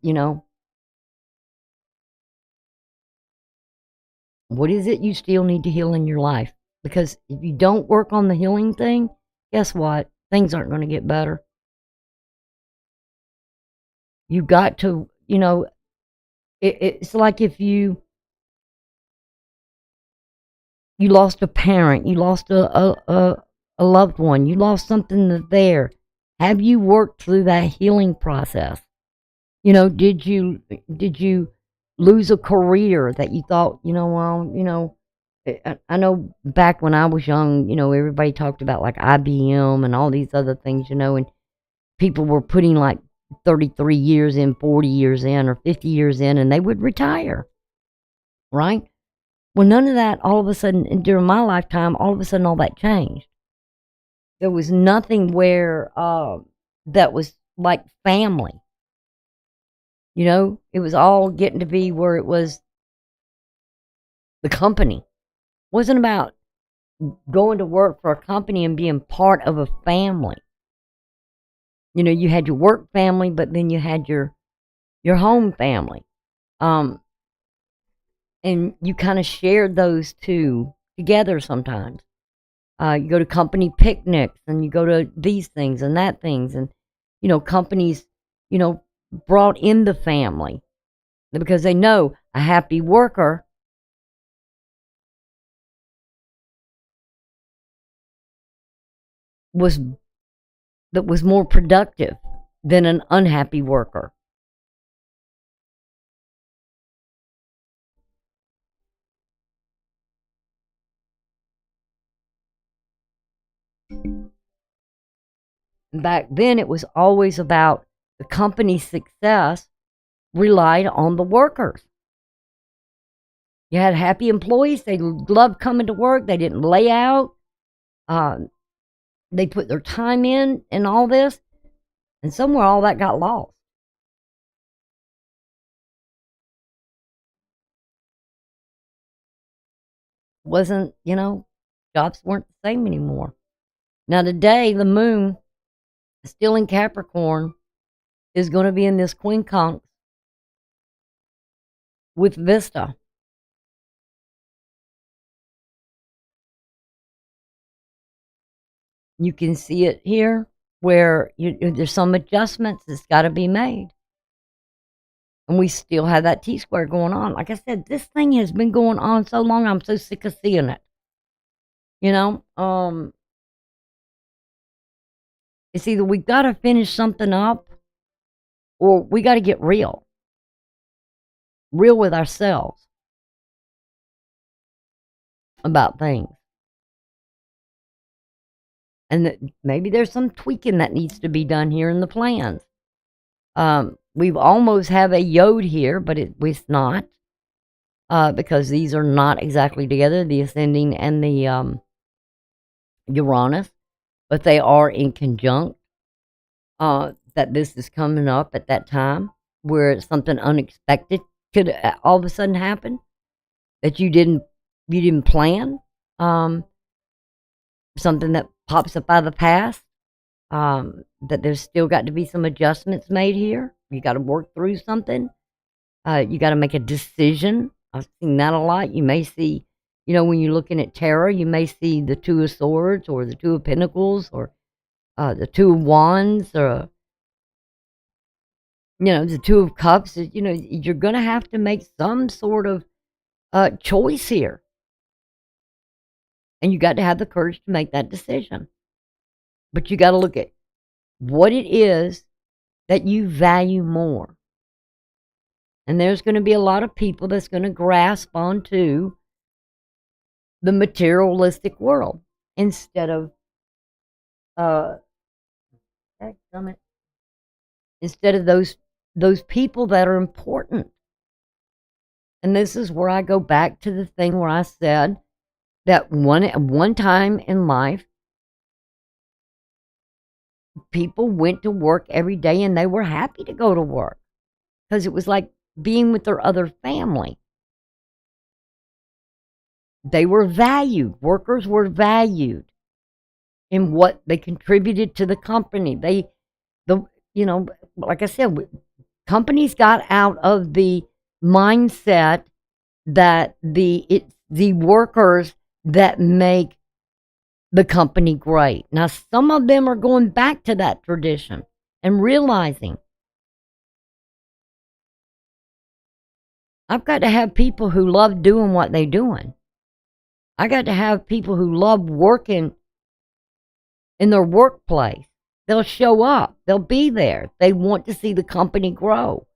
Speaker 1: what is it you still need to heal in your life? Because if you don't work on the healing thing, guess what? Things aren't going to get better. You got to, it's like if you lost a parent, you lost a loved one, you lost something that's there. Have you worked through that healing process? Did you lose a career that you thought, I know back when I was young, everybody talked about like IBM and all these other things, and people were putting like 33 years in, 40 years in, or 50 years in, and they would retire, right? Well, none of that all of a sudden, during my lifetime, all of a sudden all that changed. There was nothing where that was like family. It was all getting to be where it was the company. It wasn't about going to work for a company and being part of a family. You had your work family, but then you had your home family. And you kind of shared those two together sometimes. You go to company picnics and you go to these things and that things. And, companies, brought in the family because they know a happy worker was more productive than an unhappy worker. Back then, it was always about the company's success relied on the workers. You had happy employees. They loved coming to work. They didn't lay out. They put their time in and all this. And somewhere all that got lost. Wasn't, jobs weren't the same anymore. Now today, the moon, still in Capricorn, is going to be in this quincunx with Vista. You can see it here where there's some adjustments that's got to be made. And we still have that T-square going on. Like I said, this thing has been going on so long, I'm so sick of seeing it. It's either we got to finish something up or we got to get real with ourselves about things. And that maybe there's some tweaking that needs to be done here in the plans. We've almost have a yod here, but it's not, because these are not exactly together, the ascending and the Uranus, but they are in conjunct. That this is coming up at that time where something unexpected could all of a sudden happen that you didn't plan. Something that pops up out of the past. That there's still got to be some adjustments made here. You got to work through something. You got to make a decision. I've seen that a lot. You may see, when you're looking at tarot, you may see the Two of Swords or the Two of Pentacles or the Two of Wands or, the Two of Cups. You're going to have to make some sort of choice here. And you got to have the courage to make that decision. But you got to look at what it is that you value more. And there's going to be a lot of people that's going to grasp onto the materialistic world instead of those people that are important. And this is where I go back to the thing where I said that one time in life, people went to work every day and they were happy to go to work because it was like being with their other family. They were valued. Workers were valued in what they contributed to the company. Like I said, companies got out of the mindset that it's the workers that make the company great. Now, some of them are going back to that tradition and realizing I've got to have people who love doing what they're doing. I got to have people who love working in their workplace. They'll show up. They'll be there. They want to see the company grow.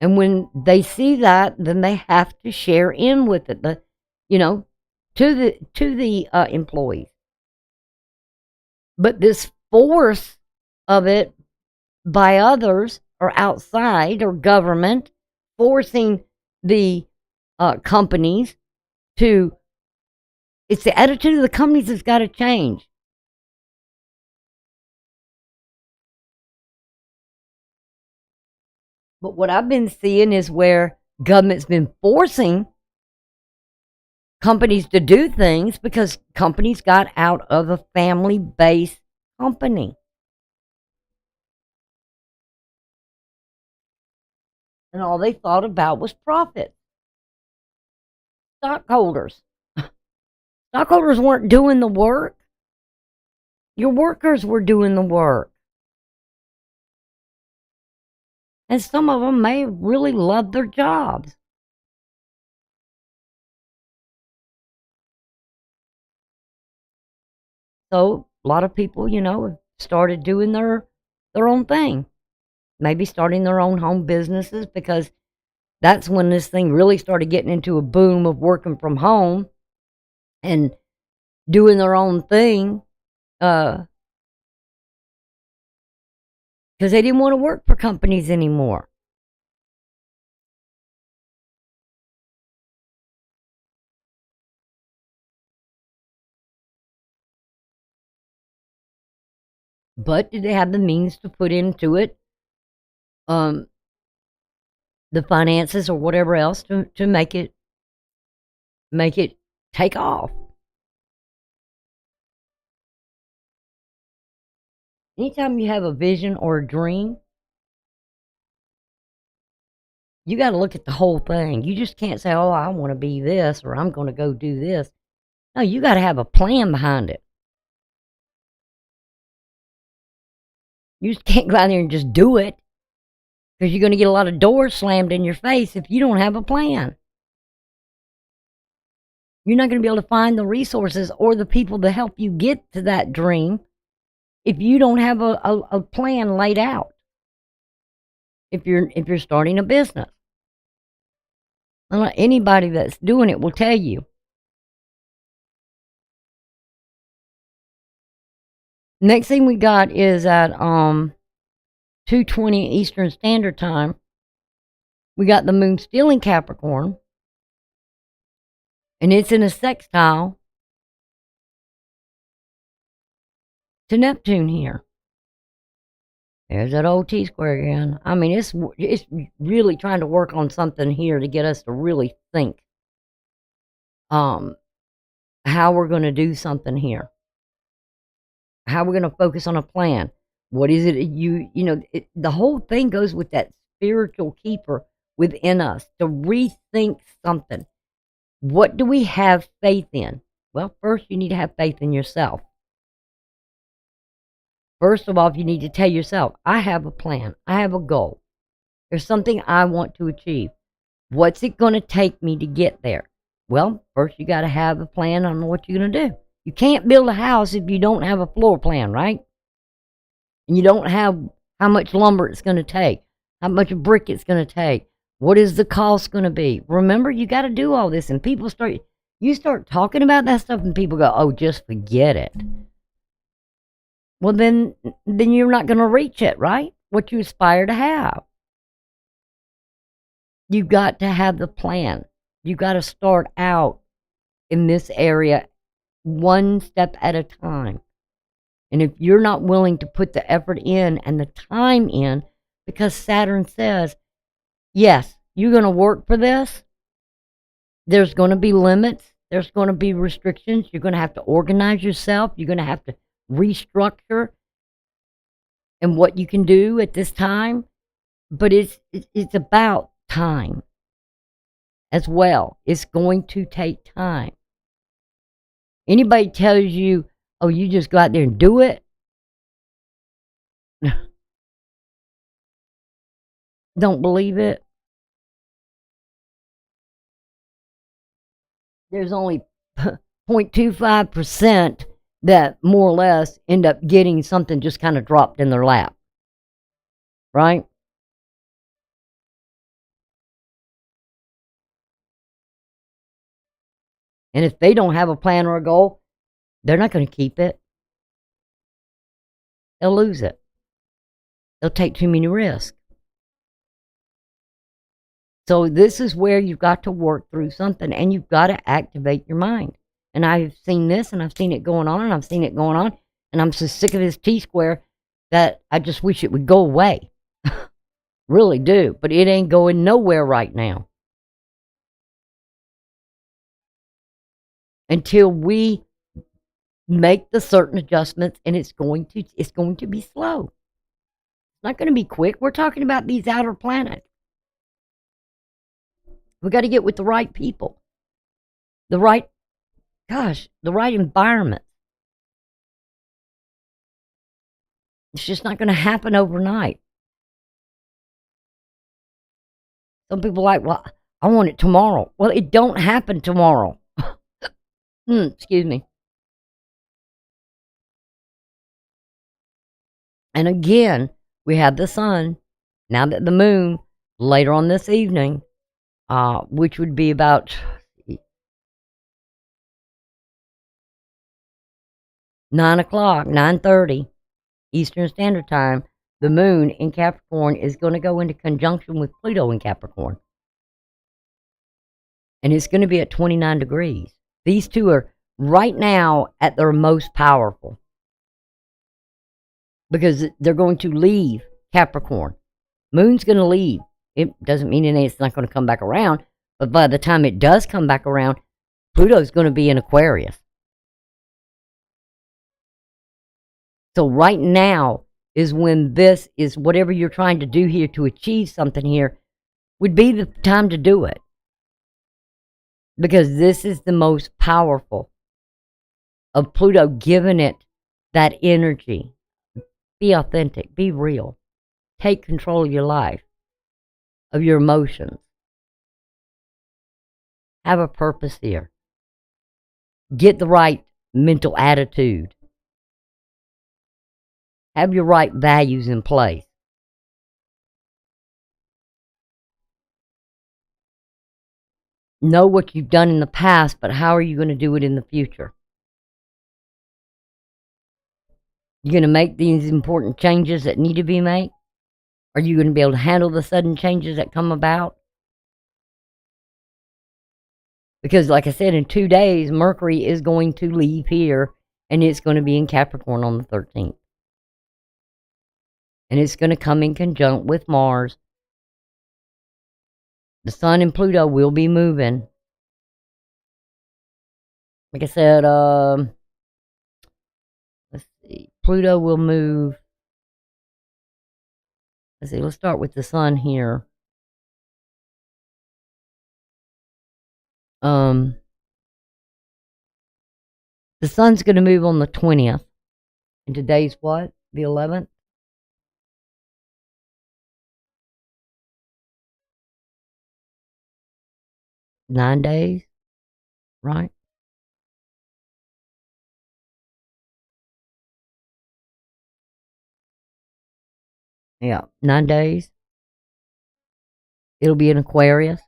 Speaker 1: And when they see that, then they have to share in with it, to the employees. But this force of it by others or outside or government forcing the companies to, it's the attitude of the companies that's got to change. But what I've been seeing is where government's been forcing companies to do things because companies got out of a family-based company. And all they thought about was profit. Stockholders. Stockholders weren't doing the work. Your workers were doing the work. And some of them may have really loved their jobs. So a lot of people, have started doing their own thing. Maybe starting their own home businesses, because that's when this thing really started getting into a boom of working from home and doing their own thing. Because they didn't want to work for companies anymore. But did they have the means to put into it the finances or whatever else to make it take off? Anytime you have a vision or a dream, you got to look at the whole thing. You just can't say, oh, I want to be this, or I'm going to go do this. No, you got to have a plan behind it. You just can't go out there and just do it, because you're going to get a lot of doors slammed in your face if you don't have a plan. You're not going to be able to find the resources or the people to help you get to that dream if you don't have a plan laid out. If you're starting a business, anybody that's doing it will tell you. Next thing we got is at 2:20 Eastern Standard Time. We got the moon still in Capricorn, and it's in a sextile to Neptune here. There's that old T-square again. I mean, it's really trying to work on something here to get us to really think how we're going to do something here. How we're going to focus on a plan. What is it the whole thing goes with that spiritual keeper within us to rethink something. What do we have faith in? Well, first you need to have faith in yourself. First of all, you need to tell yourself, I have a plan. I have a goal. There's something I want to achieve. What's it going to take me to get there? Well, first you got to have a plan on what you're going to do. You can't build a house if you don't have a floor plan, right? And you don't have how much lumber it's going to take, how much brick it's going to take, what is the cost going to be. Remember, you got to do all this, and you start talking about that stuff, and people go, oh, just forget it. Well, then you're not going to reach it, right? What you aspire to have. You've got to have the plan. You've got to start out in this area one step at a time. And if you're not willing to put the effort in and the time in, because Saturn says, yes, you're going to work for this. There's going to be limits. There's going to be restrictions. You're going to have to organize yourself. You're going to have to restructure and what you can do at this time. But it's about time as well. It's going to take time. Anybody tells you, oh, you just go out there and do it, don't believe it. There's only 0.25% that more or less end up getting something just kind of dropped in their lap. Right? And if they don't have a plan or a goal, they're not going to keep it. They'll lose it. They'll take too many risks. So this is where you've got to work through something, and you've got to activate your mind. And I've seen this, and I've seen it going on, and I've seen it going on, and I'm so sick of this T-square that I just wish it would go away. Really do. But it ain't going nowhere right now. Until we make the certain adjustments, and it's going to be slow. It's not going to be quick. We're talking about these outer planets. We got to get with the right people, the right environment. It's just not going to happen overnight. Some people are like, well, I want it tomorrow. Well, it don't happen tomorrow. Excuse me. And again, we have the sun, now that the moon, later on this evening, which would be about 9 o'clock, 9:30 Eastern Standard Time, the moon in Capricorn is going to go into conjunction with Pluto in Capricorn. And it's going to be at 29 degrees. These two are right now at their most powerful, because they're going to leave Capricorn. Moon's going to leave. It doesn't mean it's not going to come back around, but by the time it does come back around, Pluto's going to be in Aquarius. So right now is when this is, whatever you're trying to do here to achieve something here, would be the time to do it. Because this is the most powerful of Pluto, giving it that energy. Be authentic, be real. Take control of your life, of your emotions. Have a purpose here. Get the right mental attitude. Have your right values in place. Know what you've done in the past, but how are you going to do it in the future? You're going to make these important changes that need to be made? Are you going to be able to handle the sudden changes that come about? Because, like I said, in 2 days, Mercury is going to leave here, and it's going to be in Capricorn on the 13th. And it's going to come in conjunct with Mars. The Sun and Pluto will be moving. Like I said, let's see. Pluto will move. Let's see. Let's start with the Sun here. The Sun's going to move on the 20th. And today's what? The 11th? Nine days, right? Yeah, 9 days. It'll be in Aquarius.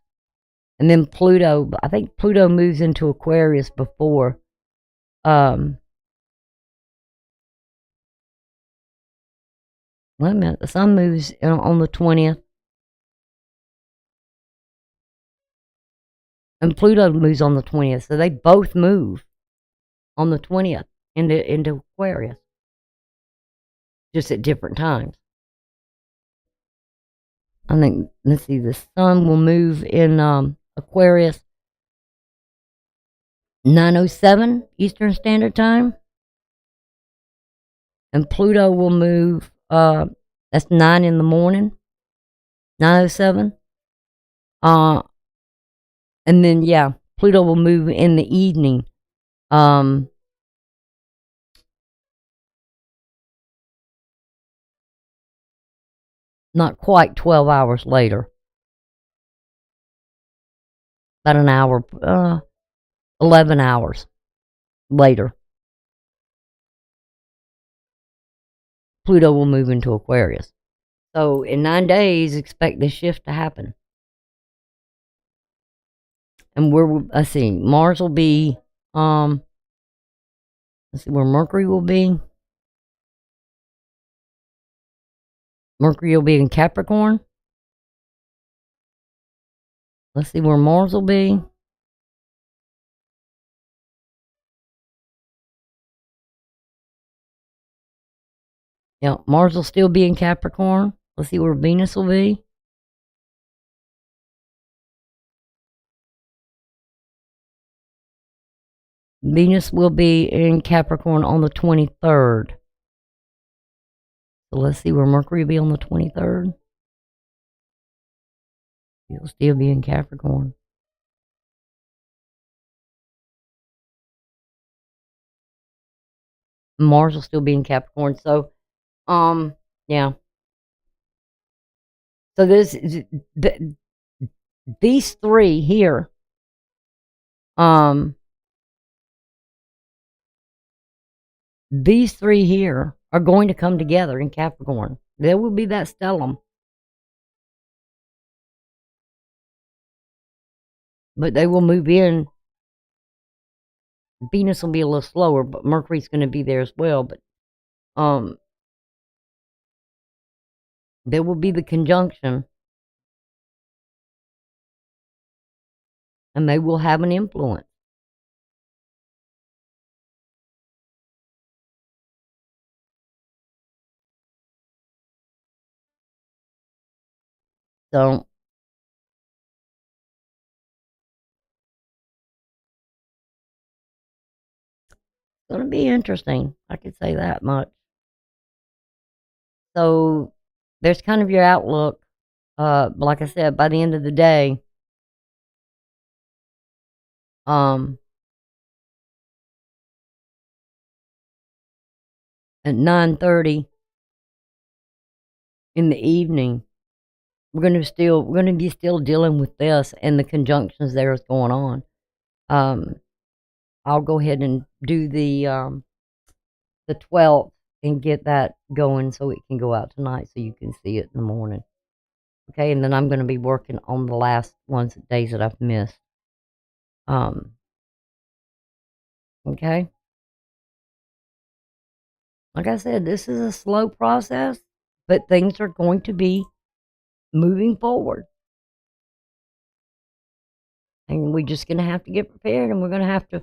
Speaker 1: And then Pluto, I think Pluto moves into Aquarius before. Wait a minute, the Sun moves on the 20th. And Pluto moves on the 20th. So they both move on the 20th into Aquarius. Just at different times. I think, let's see, the Sun will move in Aquarius 9:07 Eastern Standard Time. And Pluto will move, that's 9 in the morning, 9:07. And then, yeah, Pluto will move in the evening, not quite 12 hours later, about an hour, 11 hours later, Pluto will move into Aquarius. So in 9 days, expect this shift to happen. And let's see, Mars will be, let's see where Mercury will be. Mercury will be in Capricorn. Let's see where Mars will be. Yeah, Mars will still be in Capricorn. Let's see where Venus will be. Venus will be in Capricorn on the 23rd. So let's see where Mercury will be on the 23rd. He'll still be in Capricorn. Mars will still be in Capricorn. So, yeah. So these three here, these three here are going to come together in Capricorn. There will be that stellium. But they will move in. Venus will be a little slower, but Mercury's going to be there as well. But there will be the conjunction, and they will have an influence. So it's going to be interesting. I could say that much. So there's kind of your outlook. Like I said, by the end of the day, at 9:30 in the evening, we're going to be still dealing with this and the conjunctions there is going on. I'll go ahead and do the 12th and get that going so it can go out tonight so you can see it in the morning. Okay, and then I'm going to be working on the last days that I've missed. Okay. Like I said, this is a slow process, but things are going to be moving forward. And we're just going to have to get prepared, and we're going to have to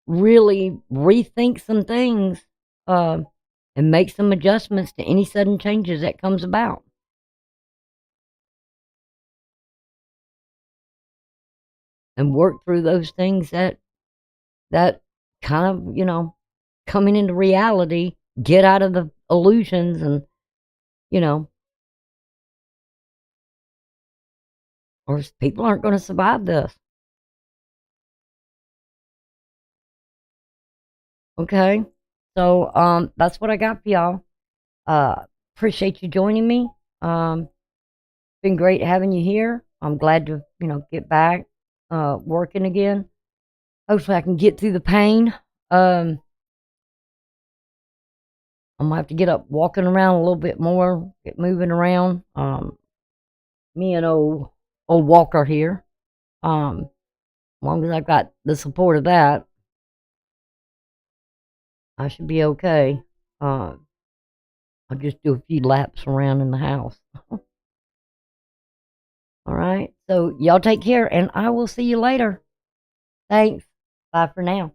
Speaker 1: really rethink some things and make some adjustments to any sudden changes that comes about. And work through those things that kind of, coming into reality, get out of the illusions and, or people aren't going to survive this. Okay. So, that's what I got for y'all. Appreciate you joining me. Been great having you here. I'm glad to, get back, working again. Hopefully I can get through the pain. I'm gonna have to get up walking around a little bit more, get moving around. Me and old Walker here. As long as I've got the support of that, I should be okay. I'll just do a few laps around in the house. All right. So y'all take care, and I will see you later. Thanks. Bye for now.